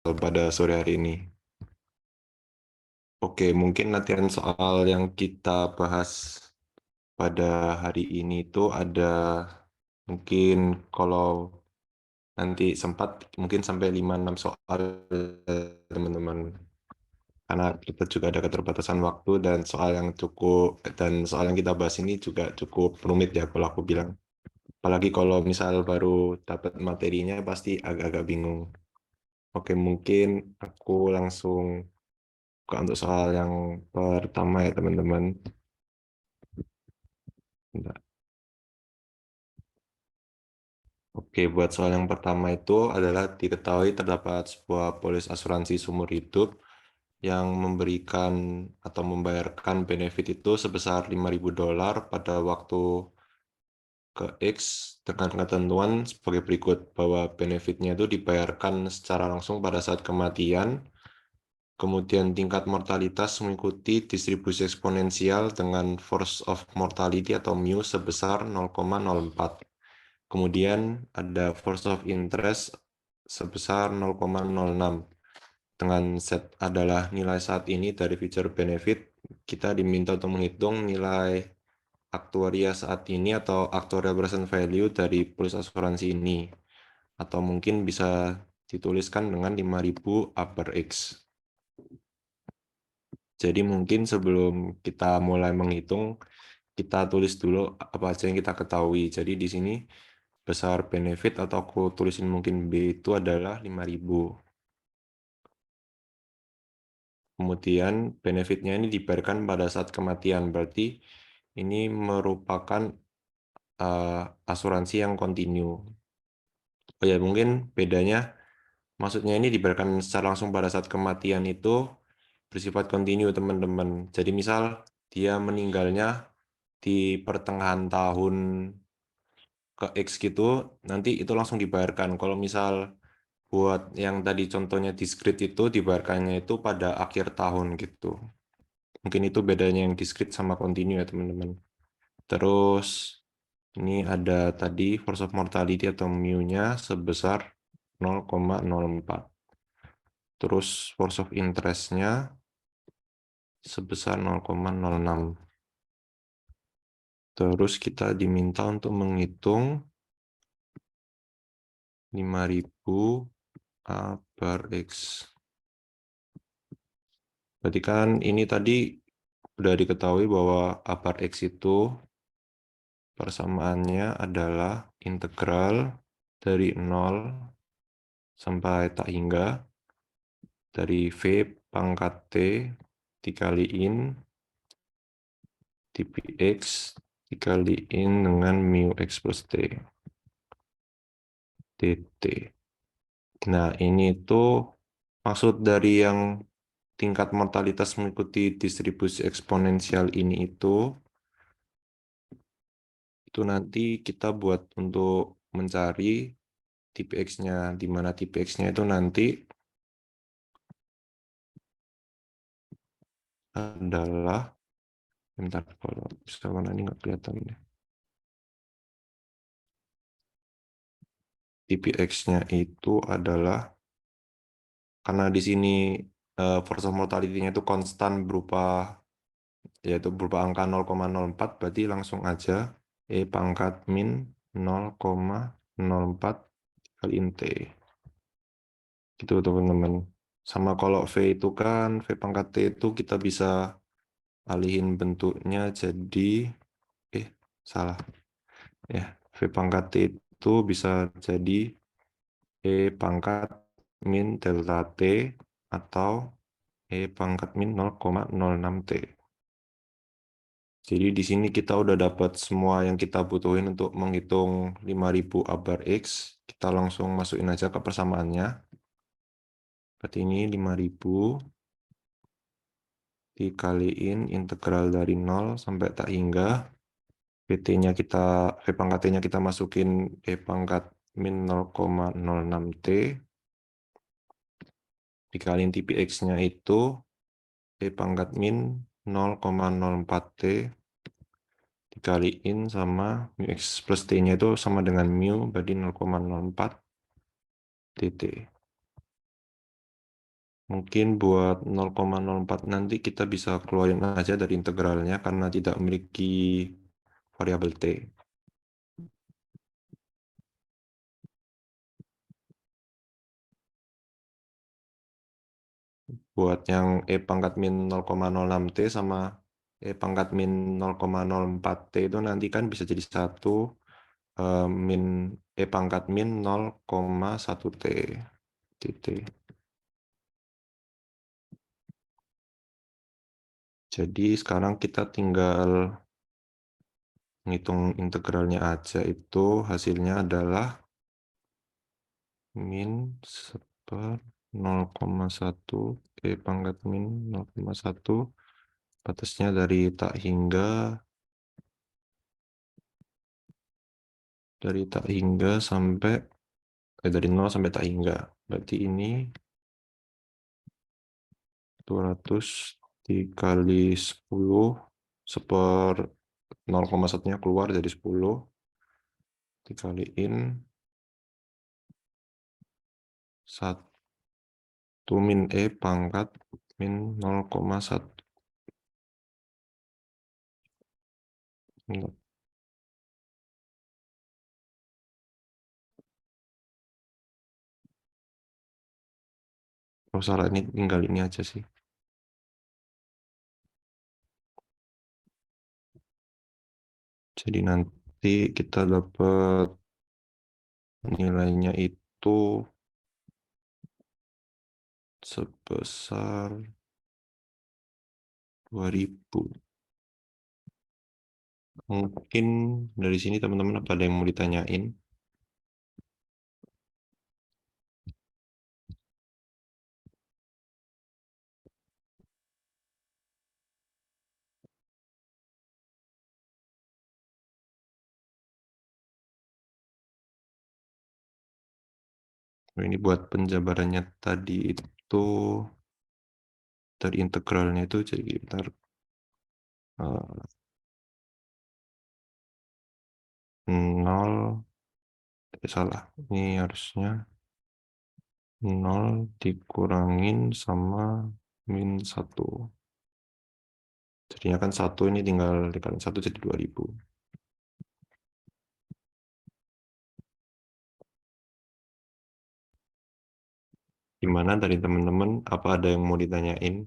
pada sore hari ini. Oke, mungkin latihan soal yang kita bahas pada hari ini itu ada mungkin kalau nanti sempat mungkin sampai 5-6 soal teman-teman. Karena kita juga ada keterbatasan waktu dan soal yang kita bahas ini juga cukup rumit ya kalau aku bilang. Apalagi kalau misal baru dapat materinya pasti agak-agak bingung. Oke, mungkin aku langsung buka untuk soal yang pertama ya teman-teman. Bentar. Oke, buat soal yang pertama itu adalah diketahui terdapat sebuah polis asuransi seumur hidup yang memberikan atau membayarkan benefit itu sebesar $5.000 pada waktu ke X dengan ketentuan sebagai berikut bahwa benefitnya itu dibayarkan secara langsung pada saat kematian. Kemudian tingkat mortalitas mengikuti distribusi eksponensial dengan force of mortality atau mu sebesar 0,04. Kemudian ada force of interest sebesar 0,06. Dengan set adalah nilai saat ini dari future benefit, kita diminta untuk menghitung nilai aktuaria saat ini atau actuarial present value dari polis asuransi ini. Atau mungkin bisa dituliskan dengan 5.000 upper X. Jadi mungkin sebelum kita mulai menghitung, kita tulis dulu apa aja yang kita ketahui. Jadi di sini besar benefit atau aku tulisin mungkin B itu adalah 5.000. Kemudian benefitnya ini dibayarkan pada saat kematian. Berarti ini merupakan asuransi yang kontinu. Oh ya, mungkin bedanya maksudnya ini dibayarkan secara langsung pada saat kematian itu bersifat kontinu teman-teman. Jadi misal dia meninggalnya di pertengahan tahun ke X gitu, nanti itu langsung dibayarkan. Kalau misal buat yang tadi contohnya discrete itu dibayarkannya itu pada akhir tahun gitu. Mungkin itu bedanya yang discrete sama kontinu ya teman-teman. Terus ini ada tadi force of mortality atau mu-nya sebesar 0,04. Terus force of interest-nya sebesar 0,06. Terus kita diminta untuk menghitung 5.000 A per X. Berarti kan ini tadi sudah diketahui bahwa A per X itu persamaannya adalah integral dari 0 sampai tak hingga dari V pangkat T dikaliin dpx dikaliin dengan mu X plus T dt. Nah, ini tuh maksud dari yang tingkat mortalitas mengikuti distribusi eksponensial ini itu nanti kita buat untuk mencari tipe X-nya, di mana tipe X-nya itu nanti adalah, bentar, kalau bisa mana ini nggak kelihatan deh. Tipe X-nya itu adalah, karena di sini force of mortality-nya itu konstan yaitu berupa angka 0,04, berarti langsung aja E pangkat min 0,04 kali T. Gitu teman-teman. Sama kalau V itu kan, V pangkat T itu kita bisa alihin bentuknya jadi, salah. Ya, V pangkat T itu bisa jadi E pangkat min delta T atau E pangkat min 0,06 T. Jadi di sini kita udah dapat semua yang kita butuhin untuk menghitung 5.000 A bar X. Kita langsung masukin aja ke persamaannya. Berarti ini 5.000 dikaliin integral dari 0 sampai tak hingga. PT-nya kita, V pangkat T-nya kita masukin E pangkat min 0,06 T. Dikaliin tipe X-nya itu E pangkat min 0,04 T. Dikaliin sama mu X plus T-nya itu sama dengan mu, berarti 0,04 dt. Mungkin buat 0,04 nanti kita bisa keluarin aja dari integralnya karena tidak memiliki variabel T. Buat yang E pangkat min 0,06T sama E pangkat min 0,04T itu nanti kan bisa jadi 1 min E pangkat min 0,1T. titik. Jadi sekarang kita tinggal ngitung integralnya aja, itu hasilnya adalah min seper 0,1 E pangkat min 0,1, batasnya dari tak hingga sampai dari 0 sampai tak hingga. Berarti ini 200 dikali 10 seper 0,1-nya keluar dari 10 dikaliin 1 min E pangkat min 0,1. Oh salah, ini tinggal ini aja sih. Jadi nanti kita dapat nilainya itu sebesar 2000. Mungkin dari sini teman-teman ada yang mau ditanyain? Ini buat penjabarannya tadi itu dari integralnya itu jadi bentar, 0 salah, ini harusnya 0 dikurangin sama min 1. Jadinya kan 1 ini tinggal dikali 1 jadi 2000. Gimana dari teman-teman? Apa ada yang mau ditanyain?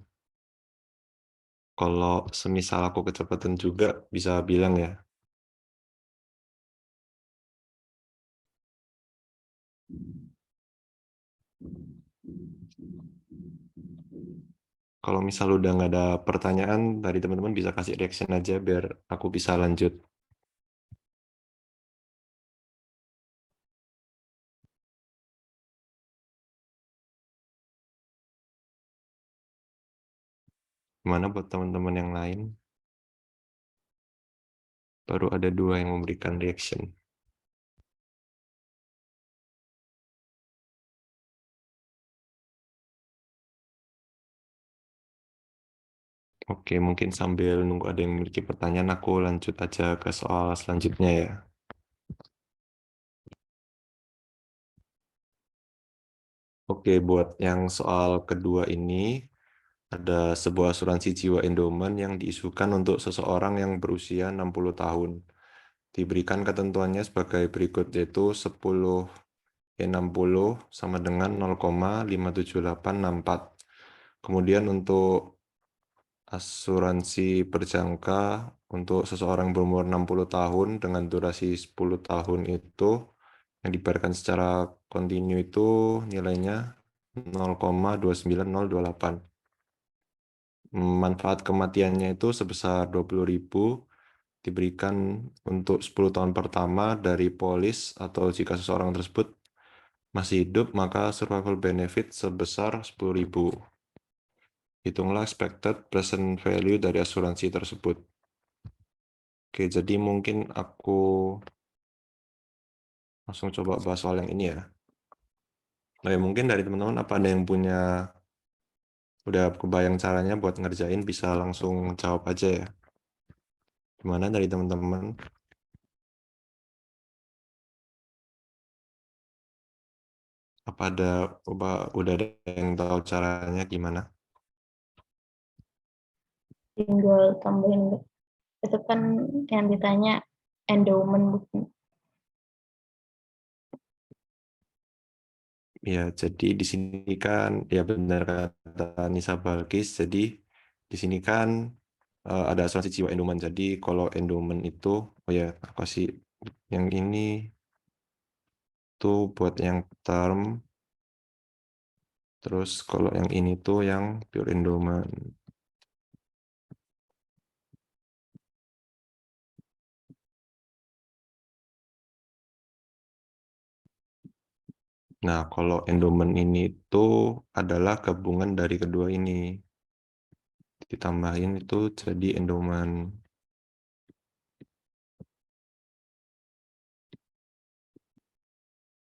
Kalau semisal aku kecepatan juga bisa bilang ya. Kalau misal udah nggak ada pertanyaan dari teman-teman bisa kasih reaction aja biar aku bisa lanjut. Gimana buat teman-teman yang lain? Baru ada 2 yang memberikan reaction. Oke, mungkin sambil nunggu ada yang memiliki pertanyaan, aku lanjut aja ke soal selanjutnya ya. Oke, buat yang soal kedua ini, ada sebuah asuransi jiwa endowment yang diisukan untuk seseorang yang berusia 60 tahun. Diberikan ketentuannya sebagai berikut, yaitu 10E60 sama dengan 0,57864. Kemudian untuk asuransi berjangka untuk seseorang berumur 60 tahun dengan durasi 10 tahun itu yang dibayarkan secara kontinu itu nilainya 0,29028. Manfaat kematiannya itu sebesar 20.000 diberikan untuk 10 tahun pertama dari polis, atau jika seseorang tersebut masih hidup maka survival benefit sebesar 10.000. Hitunglah expected present value dari asuransi tersebut. Oke, jadi mungkin aku langsung coba bahas soal yang ini ya. Nah, ya mungkin dari teman-teman apa ada yang punya udah kebayang caranya buat ngerjain, bisa langsung jawab aja ya. Gimana dari teman-teman? Oke, Apa udah ada yang tahu caranya gimana? Tinggal tambahin, itu kan yang ditanya endowment bukan? Ya, jadi di sini kan ya benar kata Nisa Balkis. Jadi di sini kan ada asuransi jiwa endowment. Jadi kalau endowment itu, oh ya, aku kasih yang ini tuh buat yang term. Terus kalau yang ini tuh yang pure endowment. Nah, kalau endowment ini tuh adalah gabungan dari kedua ini. Ditambahin itu jadi endowment.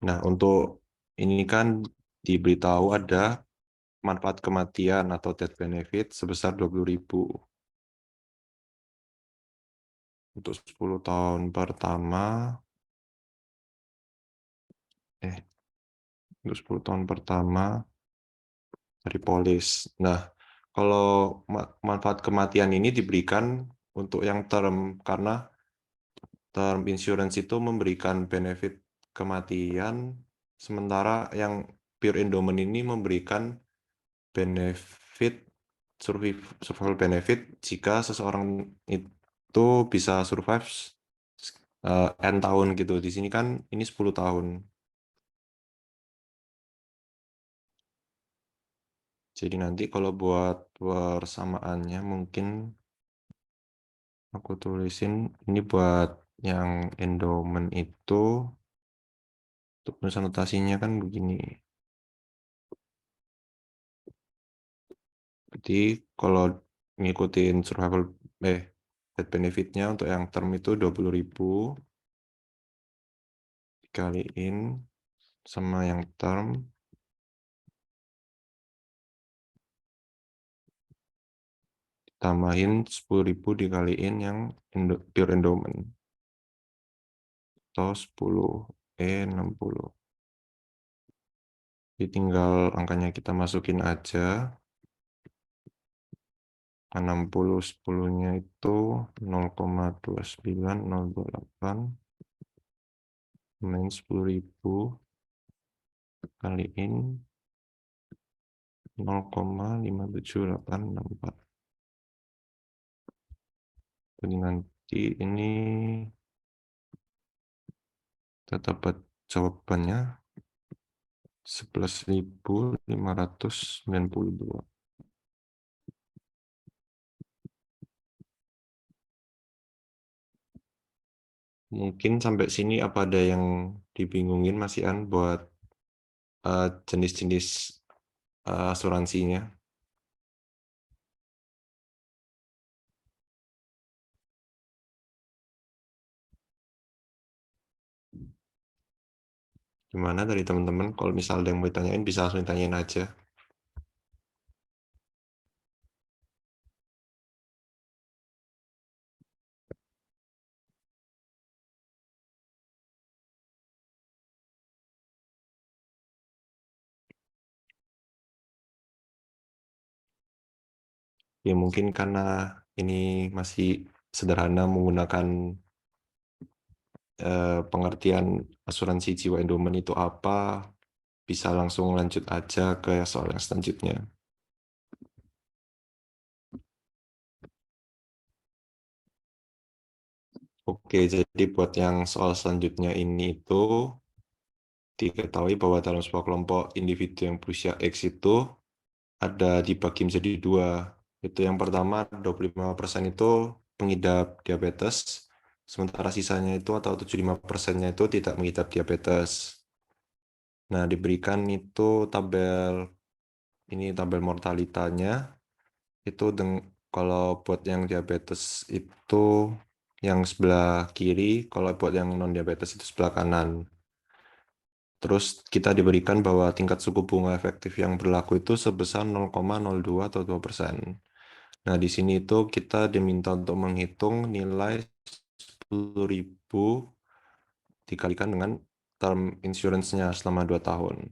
Nah, untuk ini kan diberitahu ada manfaat kematian atau death benefit sebesar 20.000 untuk 10 tahun pertama, eh, untuk 10 tahun pertama dari polis. Nah, kalau manfaat kematian ini diberikan untuk yang term, karena term insurance itu memberikan benefit kematian, sementara yang pure endowment ini memberikan benefit survival benefit jika seseorang itu bisa survive N tahun gitu. Di sini kan ini 10 tahun. Jadi nanti kalau buat persamaannya mungkin aku tulisin ini buat yang endowment itu untuk tulisan notasinya kan begini. Jadi kalau ngikutin survival death benefitnya untuk yang term itu 20.000 dikaliin sama yang term tambahin 10.000 dikaliin yang pure endowment atau 10E60. Jadi tinggal angkanya kita masukin aja. 60 10-nya itu 0,29028 main 10.000 kaliin 0,57864. Jadi nanti ini kita dapat jawabannya 11.592. Mungkin sampai sini apa ada yang dibingungin Mas Ian buat jenis-jenis asuransinya? Gimana dari teman-teman? Kalau misal ada yang mau ditanyain bisa langsung ditanyain aja. Ya mungkin karena ini masih sederhana menggunakan pengertian asuransi jiwa endowment itu apa, bisa langsung lanjut aja ke soal yang selanjutnya. Oke, jadi buat yang soal selanjutnya ini itu diketahui bahwa dalam sebuah kelompok individu yang berusia X itu ada dibagi menjadi dua. Itu yang pertama 25% itu pengidap diabetes, sementara sisanya itu atau 75%-nya itu tidak mengidap diabetes. Nah, diberikan itu tabel mortalitanya itu kalau buat yang diabetes itu yang sebelah kiri, kalau buat yang non diabetes itu sebelah kanan. Terus kita diberikan bahwa tingkat suku bunga efektif yang berlaku itu sebesar 0,02 atau 2%. Nah, di sini itu kita diminta untuk menghitung nilai 10.000 dikalikan dengan term insurance-nya selama 2 tahun.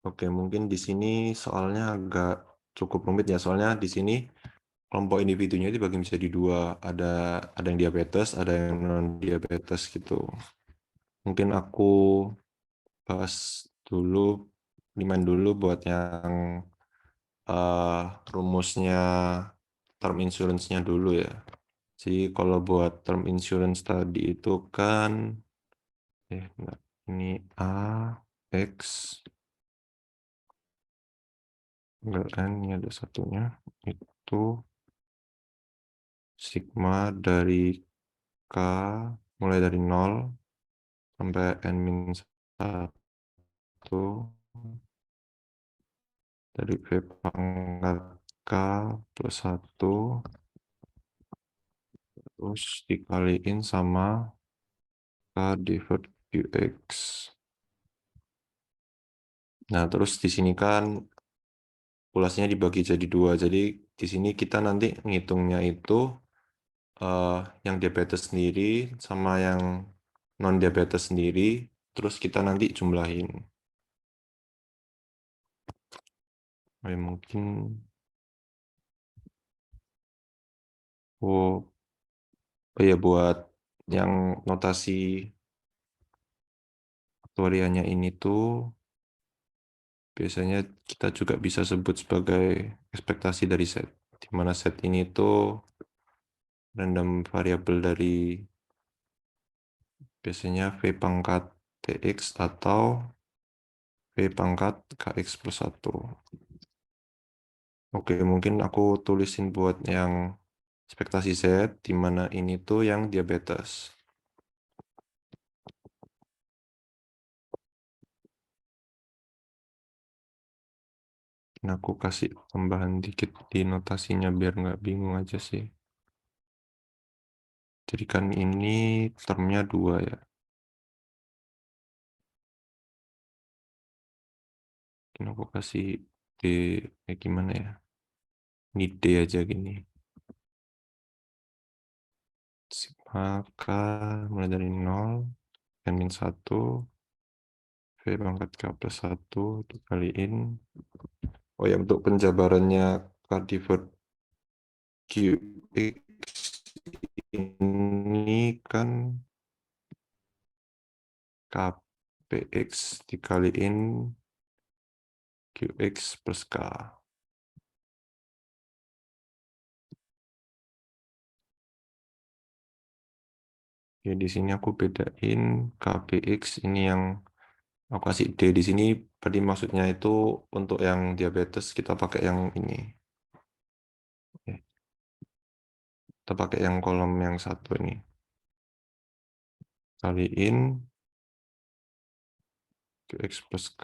Oke, mungkin di sini soalnya agak cukup rumit ya. Soalnya di sini kelompok individunya itu dibagi bisa di dua. Ada yang diabetes, ada yang non diabetes gitu. Mungkin aku bahas dulu, remind dulu buat yang rumusnya term insurance-nya dulu ya. Jadi kalau buat term insurance tadi itu kan bentar. Ini A X enggak N, ini ada satunya, itu sigma dari K mulai dari 0 sampai N-1 dari V pangkat K plus 1 terus dikaliin sama K divert QX. Nah, terus di sini kan populasinya dibagi jadi dua. Jadi di sini kita nanti ngitungnya itu yang diabetes sendiri sama yang non diabetes sendiri, terus kita nanti jumlahin. Mungkin oh, ya buat yang notasi aktuarianya ini tuh biasanya kita juga bisa sebut sebagai ekspektasi dari set, di mana set ini tuh random variabel dari biasanya V pangkat TX atau V pangkat KX plus 1. Oke, mungkin aku tulisin buat yang ekspektasi Z, di mana ini tuh yang diabetes. Nah, aku kasih tambahan dikit di notasinya biar nggak bingung aja sih. Jadi kan ini termnya 2 ya. Mungkin aku kasih D, gimana ya? Ini D aja gini. Sigma K mulai dari 0, N-1, V pangkat K plus 1, dikaliin. Oh ya, untuk penjabarannya K divert QX ini kan KPX dikaliin QX plus K. Ya, di sini aku bedain KPX ini yang aku kasih D di sini. Tadi maksudnya itu untuk yang diabetes kita pakai yang ini. Oke. Kita pakai yang kolom yang satu ini. Kaliin QX plus K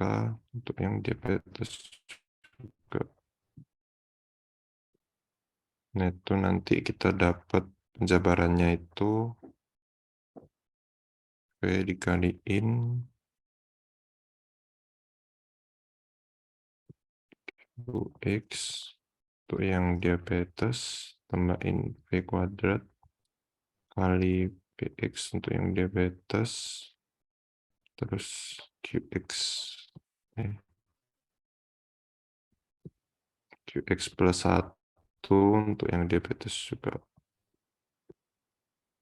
untuk yang diabetes juga. Nah, itu nanti kita dapat penjabarannya itu V dikaliin QX untuk yang diabetes tambahin V kuadrat kali PX untuk yang diabetes terus QX QX plus 1 untuk yang diabetes juga.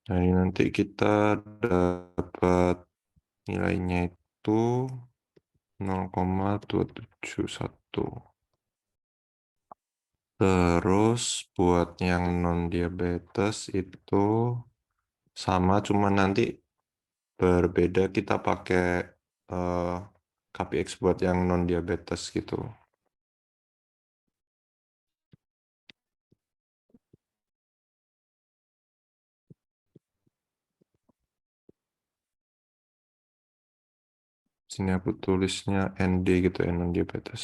Nah, ini nanti kita dapat nilainya itu 0,271. Terus buat yang non diabetes itu sama, cuma nanti berbeda kita pakai eh, KPX buat yang non diabetes gitu. Sini aku tulisnya ND gitu ya, non diabetes.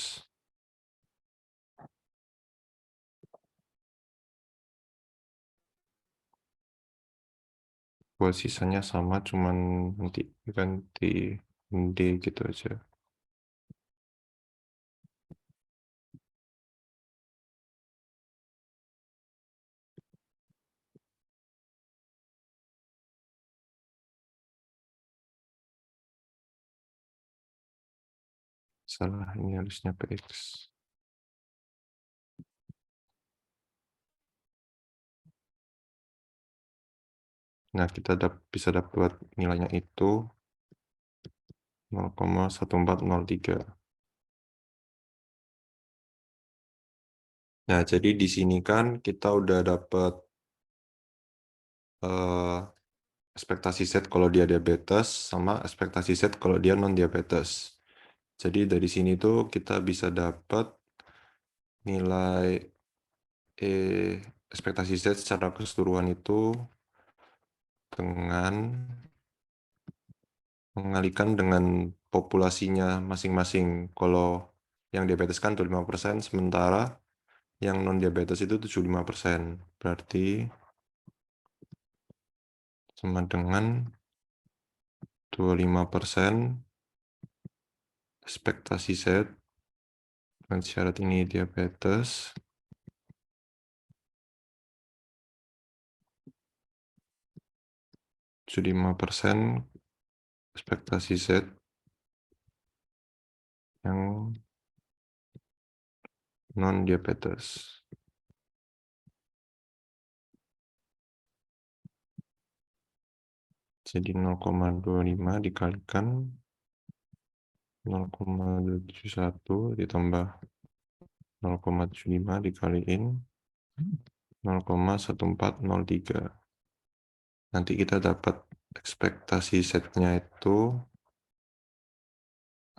Buat sisanya sama, cuman nanti ganti ND gitu aja. Salah, ini harusnya PX. Nah, kita bisa dapat nilainya itu 0,1403. Nah, jadi di sini kan kita udah dapat ekspektasi Z kalau dia diabetes sama ekspektasi Z kalau dia non-diabetes. Jadi dari sini tuh kita bisa dapat nilai ekspektasi Z secara keseluruhan itu dengan mengalihkan dengan populasinya masing-masing. Kalau yang diabetes kan 25%, sementara yang non-diabetes itu 75%. Berarti sama dengan 25% ekspektasi Z dengan syarat ini diabetes 75% ekspektasi Z yang non-diabetes. Jadi 0,25 dikalikan 0,271 ditambah 0,75 dikaliin 0,1403. Nanti kita dapat ekspektasi Z-nya itu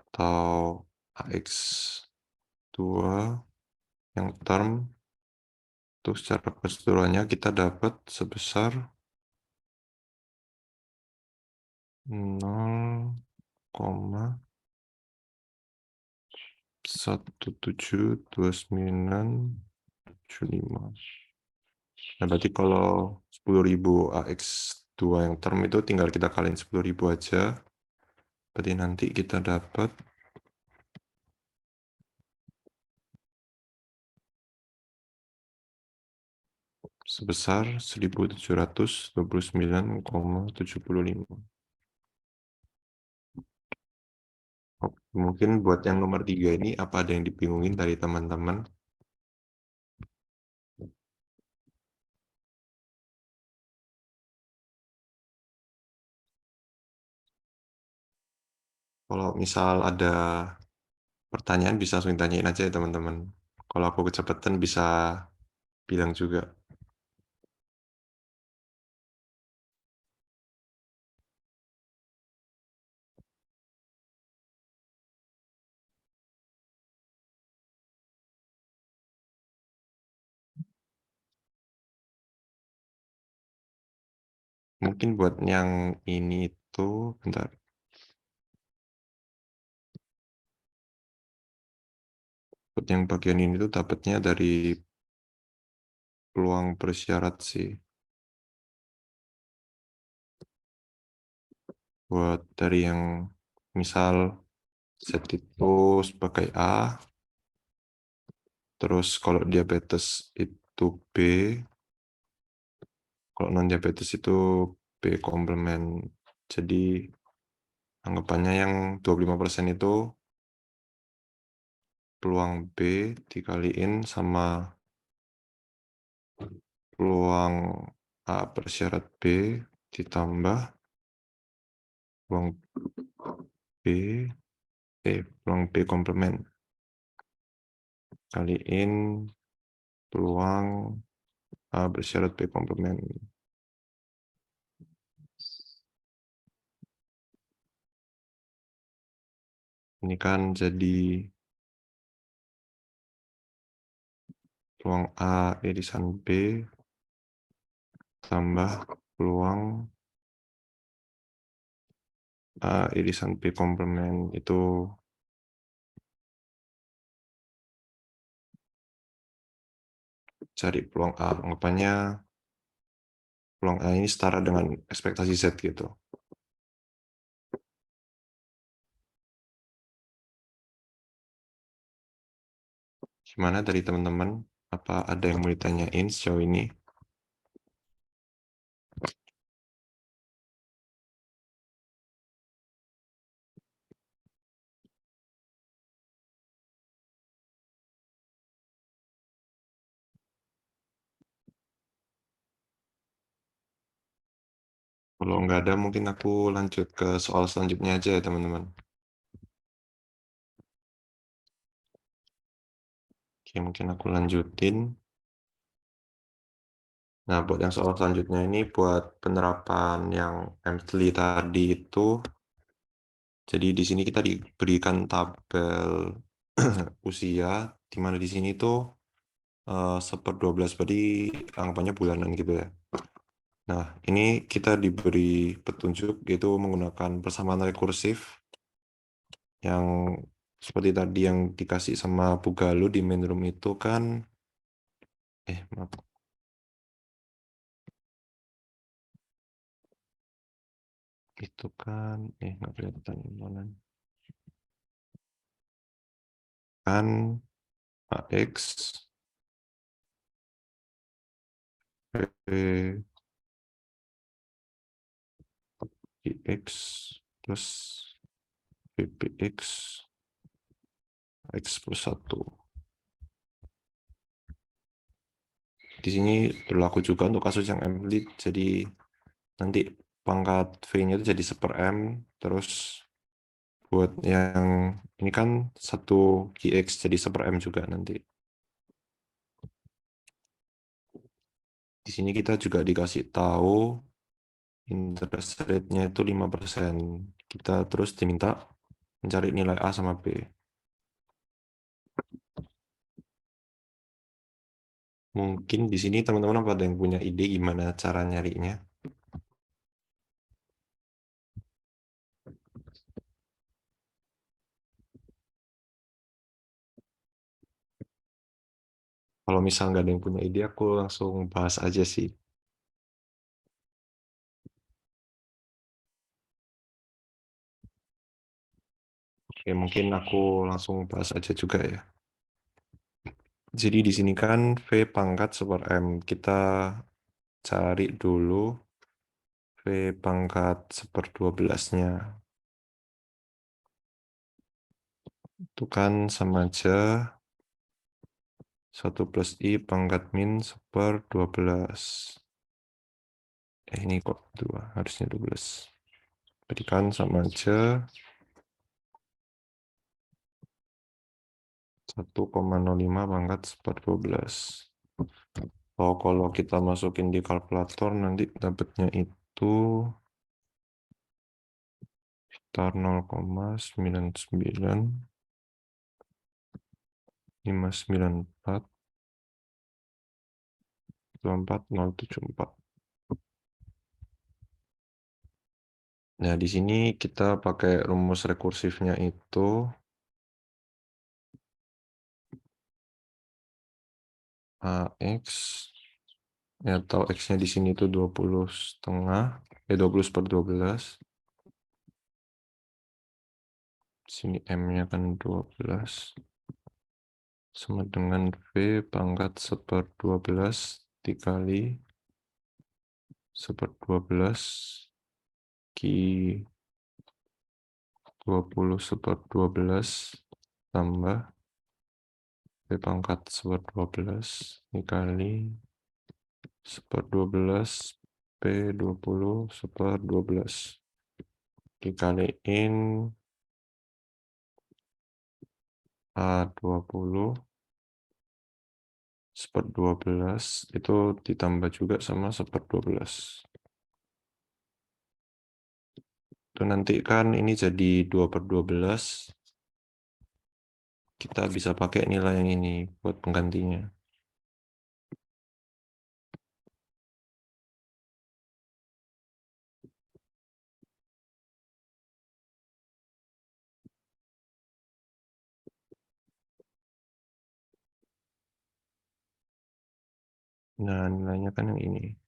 atau AX2 yang term itu secara keseluruhannya kita dapat sebesar 0,172975. Nah, berarti kalau 10.000 AX2 yang term itu tinggal kita kaliin 10.000 aja. Berarti nanti kita dapat sebesar 1.729,75. Mungkin buat yang nomor 3 ini, apa ada yang dibingungin dari teman-teman? Kalau misal ada pertanyaan, bisa langsung tanyain aja ya teman-teman. Kalau aku kecepatan bisa bilang juga. Mungkin buat yang ini itu, bentar. Buat yang bagian ini tuh dapatnya dari peluang bersyarat sih. Buat dari yang misal Z itu sebagai A, terus kalau diabetes itu B, kalau non-diabetes itu B komplement. Jadi anggapannya yang 25% itu peluang B dikaliin sama peluang A bersyarat B ditambah peluang B, peluang B komplement kaliin peluang A bersyarat B komplement. Ini kan jadi peluang A irisan B tambah peluang A irisan B komplement itu cari peluang A. Anggapannya peluang A ini setara dengan ekspektasi Z gitu. Gimana dari teman-teman? Apa ada yang mau ditanyain sejauh ini? Kalau nggak ada, mungkin aku lanjut ke soal selanjutnya aja ya, teman-teman. Oke, mungkin aku lanjutin. Nah, buat yang soal selanjutnya ini, buat penerapan yang M3 tadi itu, jadi di sini kita diberikan tabel usia, di mana di sini tuh 1/12, berarti anggapannya bulanan gitu ya. Nah, ini kita diberi petunjuk, yaitu menggunakan persamaan rekursif, yang seperti tadi yang dikasih sama Bu Galuh di main room itu kan, maaf, itu kan, nggak kelihatan mana. Kan AX, P, IX, plus VPX, X plus 1. Di sini berlaku juga untuk kasus yang M-lead, jadi nanti pangkat V-nya itu jadi 1/M, terus buat yang ini kan 1 QX jadi 1/M juga nanti. Di sini kita juga dikasih tahu interest rate-nya itu 5%. Kita terus diminta mencari nilai A sama B. Mungkin di sini teman-teman ada yang punya ide gimana cara nyarinya? Kalau misal nggak ada yang punya ide, aku langsung bahas aja sih. Oke, mungkin aku langsung bahas aja juga ya. Jadi di sini kan V pangkat 1/M. Kita cari dulu V pangkat 1/12-nya. Itu kan sama aja 1 plus I pangkat min 1/12. Ini kok 2, harusnya 12. Berikan sama aja 1,05 pangkat 1/12. Oh, kalau kita masukin di kalkulator nanti dapatnya itu sekitar 0,99594 24074. Nah, di sini kita pakai rumus rekursifnya itu AX, atau X-nya di sini itu 20,5, 20/12. Sini M-nya kan 12. Sama dengan V pangkat 1/12 dikali 1/12 Ki 20/12 tambah V pangkat 1/12 dikali 1/12 P 20/12 dikaliin A20 1/12 itu ditambah juga sama 1/12. Itu nanti kan ini jadi 2/12. Kita bisa pakai nilai yang ini buat penggantinya. Nah, nilainya kan yang ini.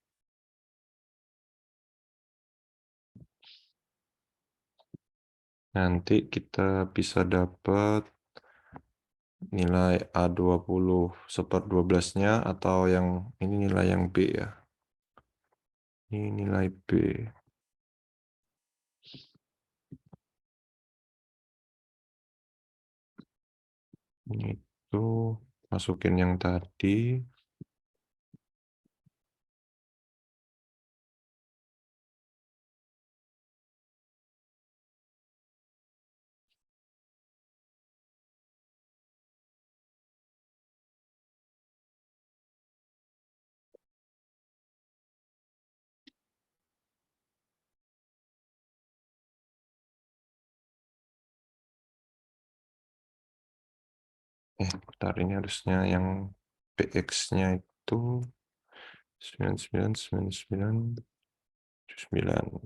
Nanti kita bisa dapat nilai A20 1/12-nya, atau yang ini nilai yang B ya. Ini nilai B. Ini itu masukin yang tadi. Bentar, ini harusnya yang PX-nya itu 99,99,9.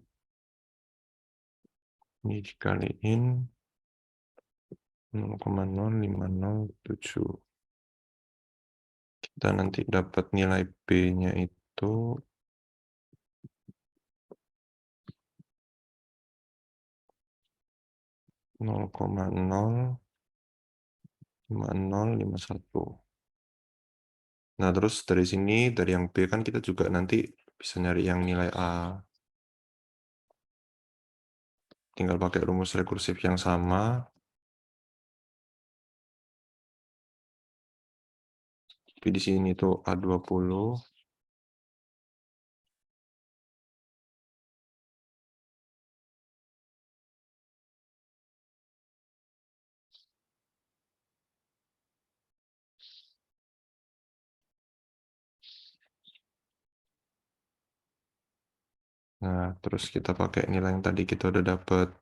Ini dikaliin 0,0507. Kita nanti dapat nilai B-nya itu 0,05051. Nah, terus dari sini, dari yang B kan kita juga nanti bisa nyari yang nilai A. Tinggal pakai rumus rekursif yang sama. Tapi di sini tuh A20. Nah, terus kita pakai nilai yang tadi kita udah dapat.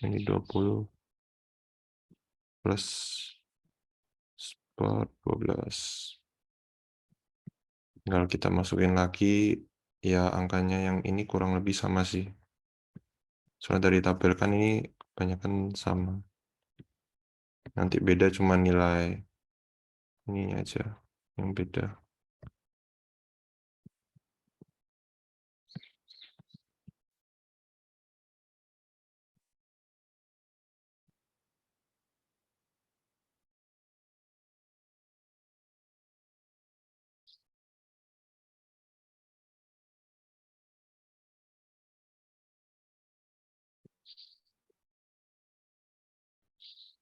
Ini 20 plus per 12. Tinggal kita masukin lagi, ya angkanya yang ini kurang lebih sama sih. Soalnya dari tabel kan ini kebanyakan sama. Nanti beda cuma nilai ini aja yang beda.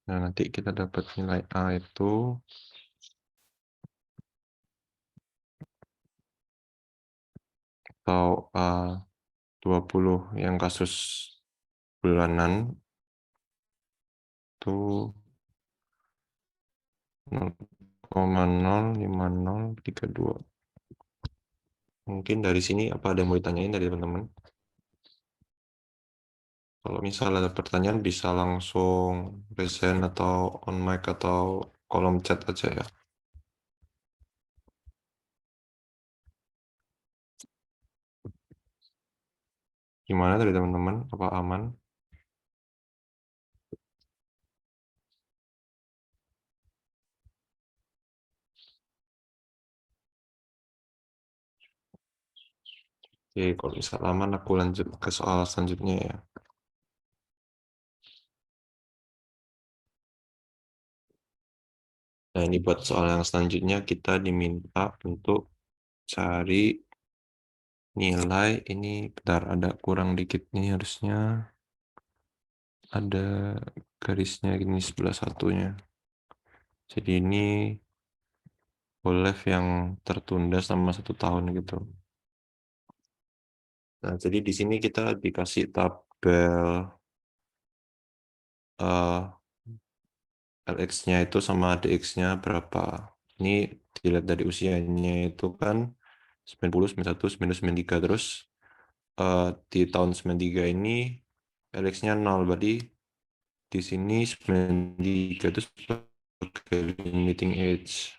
Nah, nanti kita dapat nilai A itu atau A20 yang kasus bulanan itu 0,05032. Mungkin dari sini apa ada yang mau ditanyain dari teman-teman? Kalau misalnya ada pertanyaan bisa langsung present atau on mic atau kolom chat aja ya. Gimana dari teman-teman? Apa aman? Oke, kalau misal aman aku lanjut ke soal selanjutnya ya. Nah, ini buat soal yang selanjutnya kita diminta untuk cari nilai ini. Bentar, ada kurang dikit nih, harusnya ada garisnya gini sebelah satunya. Jadi ini boleh yang tertunda selama 1 tahun gitu. Nah, jadi di sini kita dikasih tabel LX-nya itu sama DX-nya berapa. Ini dilihat dari usianya itu kan 90, 91, 93. Terus di tahun 93 ini LX-nya 0. Berarti di sini 93 itu sebagai limiting age.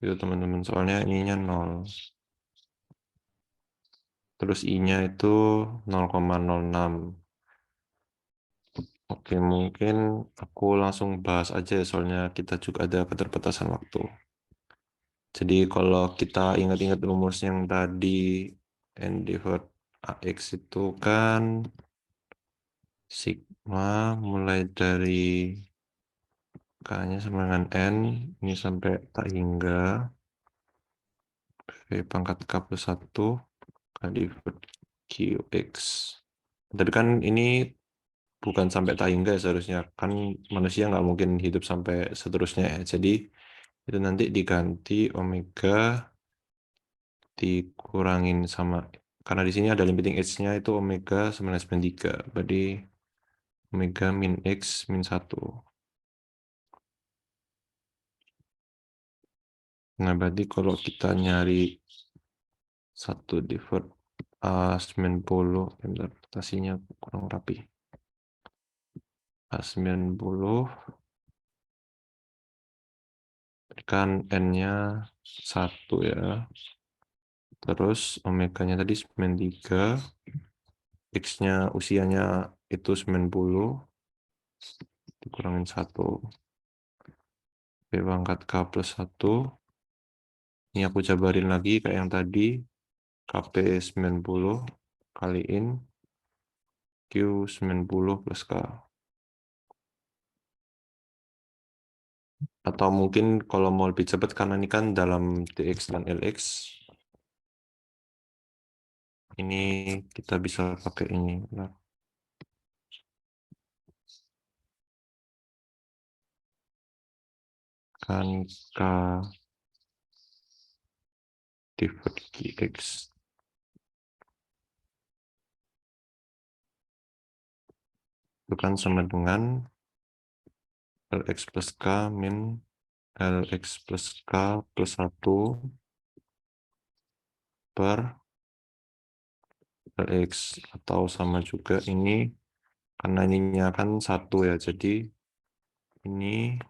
Itu teman-teman, soalnya ininya 0. Terus I-nya itu 0,06. Oke, mungkin aku langsung bahas aja soalnya kita juga ada keterbatasan waktu. Jadi kalau kita ingat-ingat rumus yang tadi N divided AX itu kan sigma mulai dari K-nya sama dengan N, ini sampai tak hingga V pangkat K plus 1 K divided QX. Tapi kan ini bukan sampai tak hingga seharusnya. Kan manusia nggak mungkin hidup sampai seterusnya ya. Jadi itu nanti diganti omega dikurangin sama, karena di sini ada limiting age-nya itu omega 9,3. Berarti omega min X min 1. Nah, berarti kalau kita nyari 1 divide 90, bentar, notasinya kurang rapi. A90 berikan N-nya 1 ya. Terus omeganya tadi 93, X-nya usianya itu 90, dikurangin 1. B pangkat K plus 1. Ini aku jabarin lagi kayak yang tadi. KP 90 kaliin Q 90 plus K. Atau mungkin kalau mau lebih cepat karena ini kan dalam DX dan LX. Ini kita bisa pakai ini. Nah, kan K divide QX. Itu kan sama dengan LX plus K min LX plus K plus 1 per LX. Atau sama juga ini, karena ininya kan 1 ya, jadi ini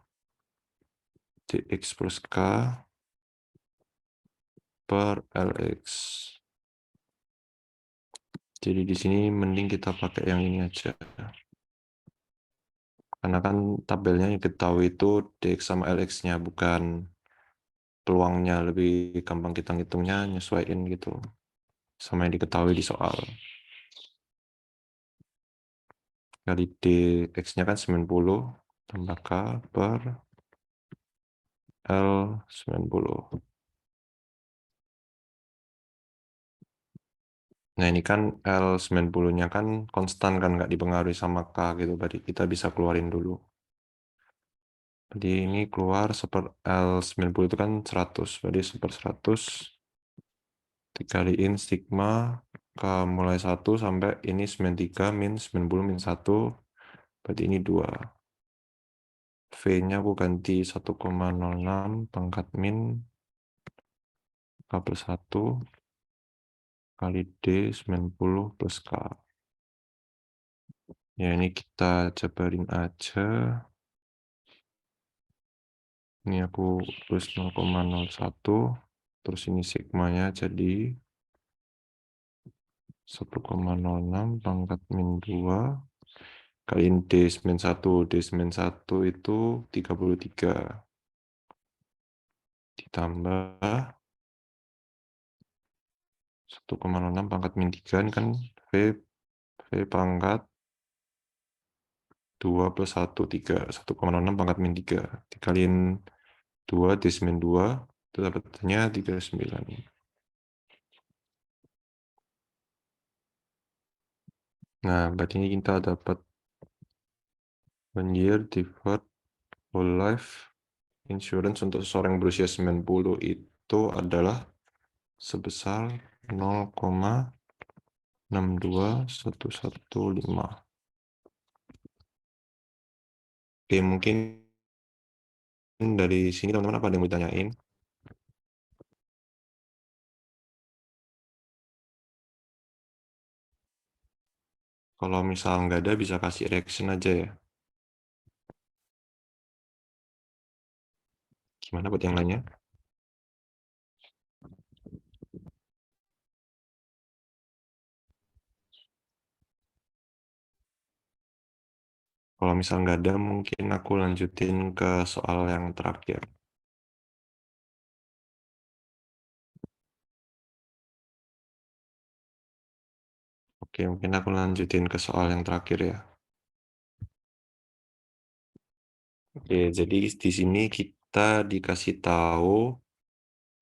DX plus K per LX. Jadi di sini mending kita pakai yang ini aja. Karena kan tabelnya yang kita tahu itu DX sama LX-nya, bukan peluangnya. Lebih gampang kita ngitungnya, nyesuaiin gitu sama yang diketahui di soal. Kali DX-nya kan 90 tambah K per L90. Nah ini kan L90-nya kan konstan kan, nggak dipengaruhi sama K gitu. Berarti kita bisa keluarin dulu. Jadi ini keluar L90 itu kan 100. Berarti 1/100 dikaliin sigma K mulai 1 sampai ini 93 min 90 min 1. Berarti ini 2. V-nya aku ganti 1,06 pangkat min K plus 1 kali D90 plus K. Ya ini kita jabarin aja. Ini aku tulis 0,01. Terus ini sigmanya jadi 1,06 pangkat min 2 kaliin D91. D91 itu 33. Ditambah 1,06 pangkat min 3 ini kan V pangkat 2 plus 1, 3. 1,06 pangkat min 3. Dikaliin 2, D min 2, itu dapatnya 39. Nah, berarti ini kita dapat 1 year deferred whole life insurance untuk seseorang yang berusia 90 itu adalah sebesar 0,62115. Oke, mungkin dari sini teman-teman apa ada yang mau ditanyain? Kalau misal nggak ada, bisa kasih reaction aja ya. Gimana buat yang lainnya? Kalau misal nggak ada, mungkin aku lanjutin ke soal yang terakhir. Oke, mungkin aku lanjutin ke soal yang terakhir ya. Oke, jadi di sini kita dikasih tahu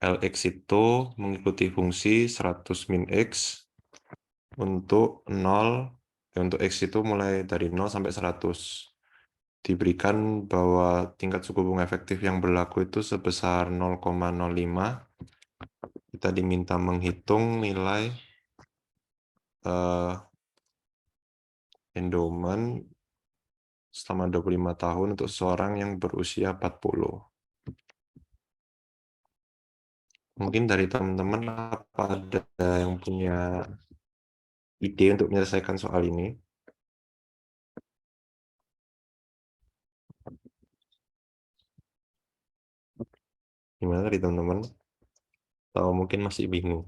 LX itu mengikuti fungsi 100 min X untuk 0, untuk X itu mulai dari 0 sampai 100. Diberikan bahwa tingkat suku bunga efektif yang berlaku itu sebesar 0,05. Kita diminta menghitung nilai endowment selama 25 tahun untuk seseorang yang berusia 40. Mungkin dari teman-teman apa ada yang punya ide untuk menyelesaikan soal ini? Gimana tadi teman-teman? Atau mungkin masih bingung?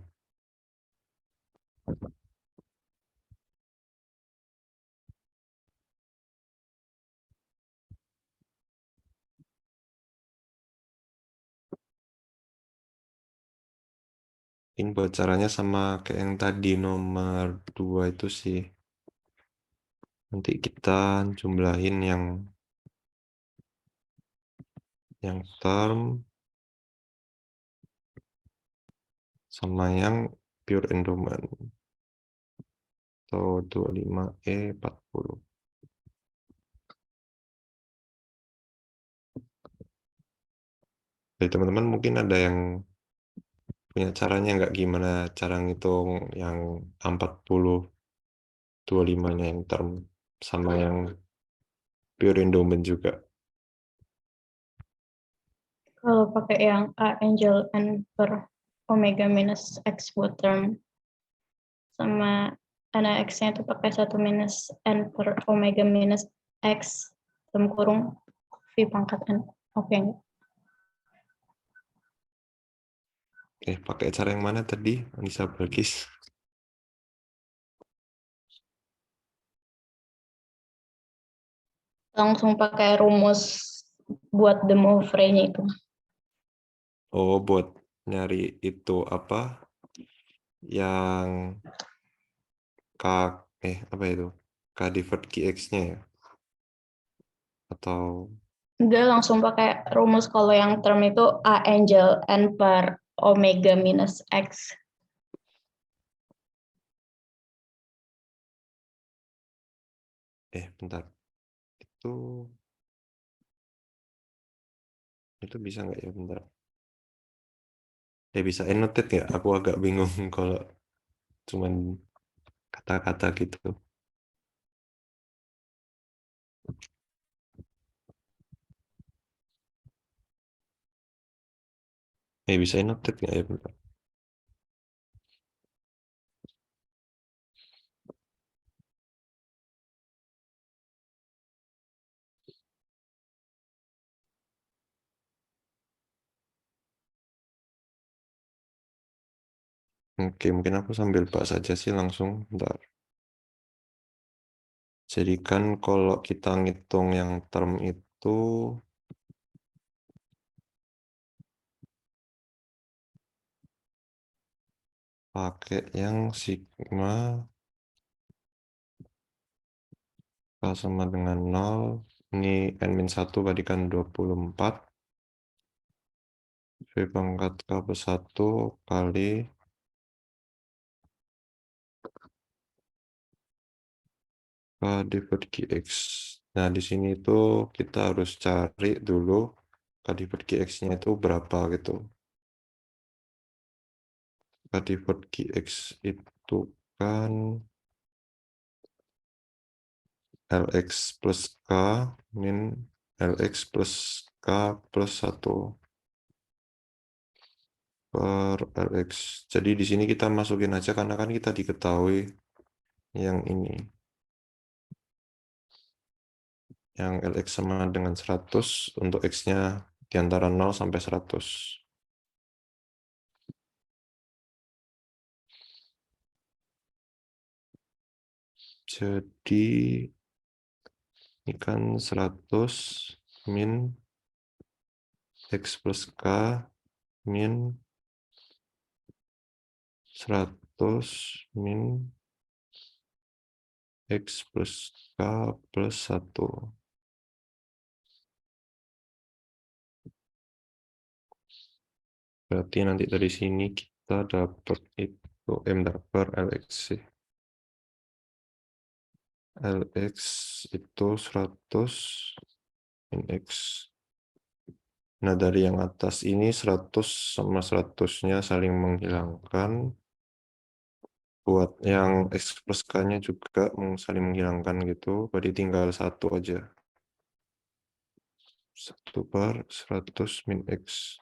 Mungkin buat caranya sama kayak yang tadi nomor 2 itu sih. Nanti kita jumlahin yang term sama yang pure endowment atau 25E40. Jadi teman-teman mungkin ada yang punya caranya nggak, gimana cara ngitung yang 40 25-nya yang term sama yang pure endowment juga. Kalau pakai yang A angel N per omega minus X buat term, sama NX-nya itu pakai 1 minus N per omega minus X, dalam kurung V pangkat N. Oke, enggak? Pakai cara yang mana tadi, Anissa Balkis? Langsung pakai rumus buat de Moivre-nya itu. Oh, buat nyari itu apa? Yang apa itu? K divert QX-nya ya? Atau Enggak, langsung pakai rumus kalau yang term itu A angel N per omega minus X. bentar. Itu bisa nggak ya, bentar. Bisa annotate nggak? Aku agak bingung kalau cuman kata-kata gitu. Bisa annotate nggak ya, bentar. Oke, mungkin aku sambil bahas aja sih langsung, bentar. Jadi kan kalau kita ngitung yang term itu pakai yang sigma K sama dengan 0. Ini N-1 balikan 24. V pangkat K plus 1 kali K divert QX. Nah, di sini tuh kita harus cari dulu K divert QX-nya itu berapa gitu. K divert QX itu kan LX plus K min LX plus K plus 1 per LX. Jadi di sini kita masukin aja karena kan kita diketahui yang ini. Yang LX sama dengan 100 untuk X-nya di antara 0 sampai 100. Jadi ini kan 100 min X plus K min 100 min X plus K plus 1. Berarti nanti dari sini kita dapat itu bentar, per LX sih. LX itu 100 min X. Nah, dari yang atas ini 100 sama 100-nya saling menghilangkan. Buat yang X plus K-nya juga saling menghilangkan gitu. Berarti tinggal 1 aja. 1 per 100 min X.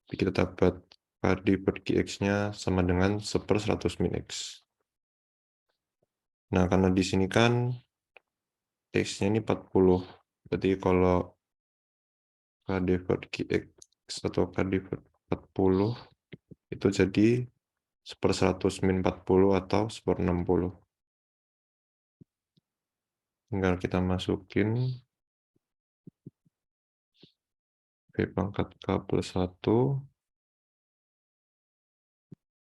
Kita dapat K divert QX-nya sama dengan 1/100 min X. Nah, karena di sini kan X-nya ini 40. Berarti kalau K divert QX atau K divide 40 itu jadi 1/100 min 40 atau 1/60. Tinggal kita masukin V pangkat K plus 1,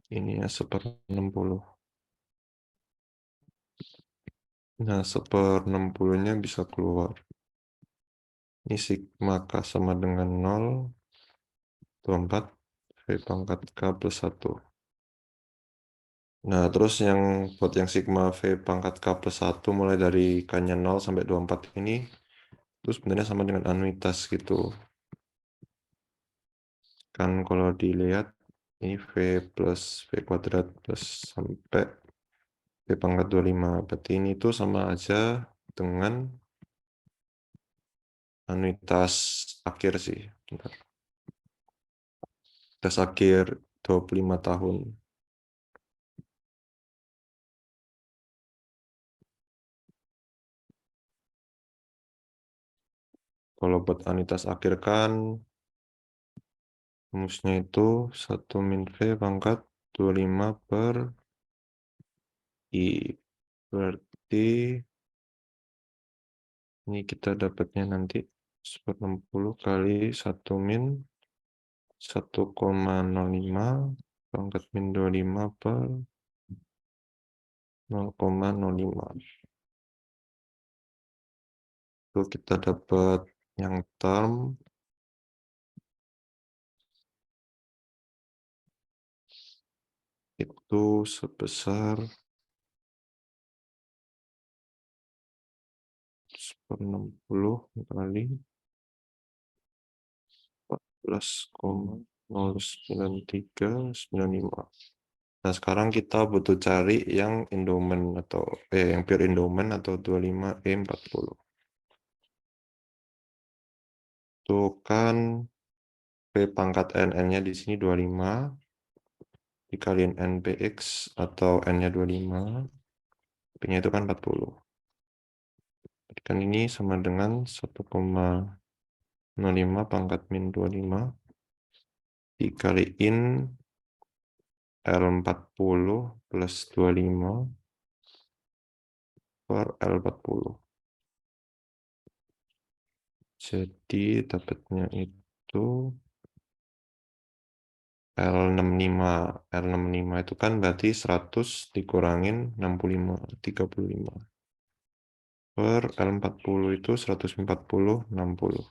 ini ya 1/60. Nah, 1/60-nya bisa keluar. Ini sigma K sama dengan 0,24 V pangkat K plus 1. Nah, terus buat yang sigma V pangkat K plus 1 mulai dari K-nya 0 sampai 24 ini, itu sebenarnya sama dengan anuitas gitu. Kan kalau dilihat, ini V plus V kuadrat plus sampai V pangkat 25. Berarti ini tuh sama aja dengan anuitas akhir sih. Bentar. Anuitas akhir 25 tahun. Kalau buat anuitas akhir kan rumusnya itu 1 min V pangkat 25 per I. Berarti ini kita dapatnya nanti 1/60 kali 1 min 1,05 pangkat min 25 per 0,05. Itu kita dapat yang term itu sebesar 1/60 kali 14,09395. Nah, sekarang kita butuh cari yang endowment atau yang pure endowment atau 25E40. Itu kan P pangkat NN-nya di sini 25 dikaliin NPX atau N-nya 25, P-nya itu kan 40. Jadi kan ini sama dengan 1,05 pangkat min 25 dikaliin L40 plus 25 per L40. Jadi dapatnya itu L65. L65 itu kan berarti 100 dikurangin 65, 35. Per L40 itu 140, 60.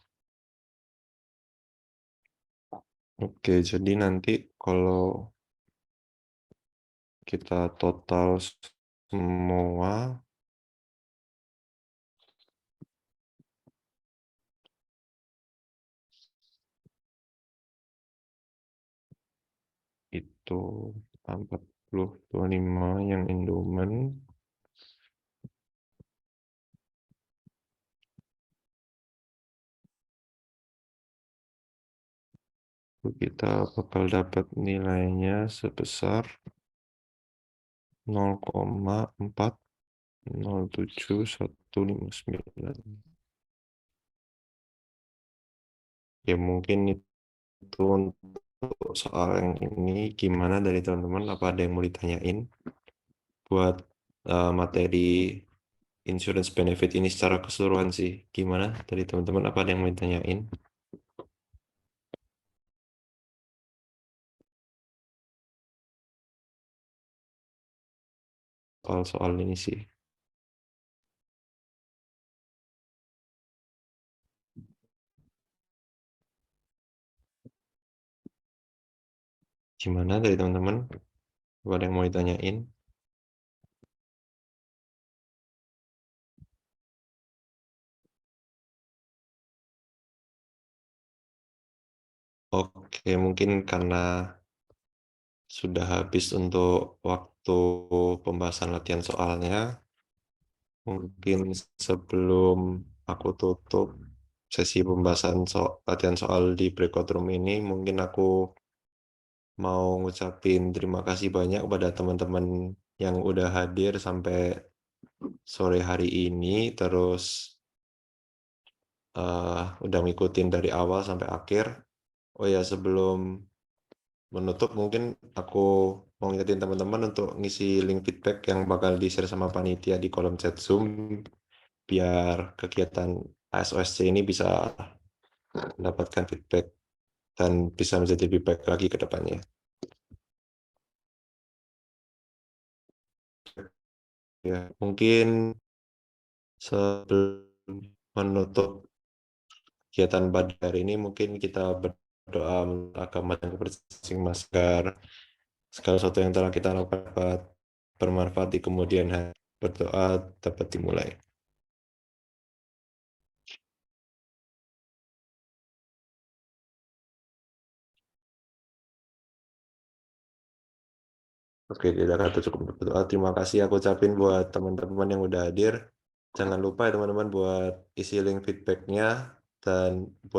Oke, jadi nanti kalau kita total semua itu 40, 25 yang endowment, kita bakal dapat nilainya sebesar 0,407159. Ya mungkin itu untuk soal yang ini gimana dari teman-teman, apa ada yang mau ditanyain buat materi insurance benefit ini secara keseluruhan sih, gimana dari teman-teman, apa ada yang mau ditanyain soal-soal ini sih. Gimana dari teman-teman, apa ada yang mau ditanyain? Oke, mungkin karena sudah habis untuk waktu pembahasan latihan soalnya, mungkin sebelum aku tutup sesi pembahasan latihan soal di breakout room ini, mungkin aku mau ngucapin terima kasih banyak kepada teman-teman yang udah hadir sampai sore hari ini, terus udah ngikutin dari awal sampai akhir. Oh ya, sebelum menutup mungkin aku mau ngingetin teman-teman untuk ngisi link feedback yang bakal di-share sama panitia di kolom chat Zoom biar kegiatan ASOSC ini bisa mendapatkan feedback dan bisa menjadi lebih baik lagi ke depannya. Ya, mungkin sebelum menutup kegiatan pada hari ini mungkin kita berdoa menurut agama dan kepercayaan masing-masing, segala sesuatu yang telah kita lakukan dapat bermanfaat di kemudian hari. Berdoa dapat dimulai. Oke, tidak kata cukup berdoa. Terima kasih aku ucapin buat teman-teman yang udah hadir. Jangan lupa ya teman-teman buat isi link feedbacknya dan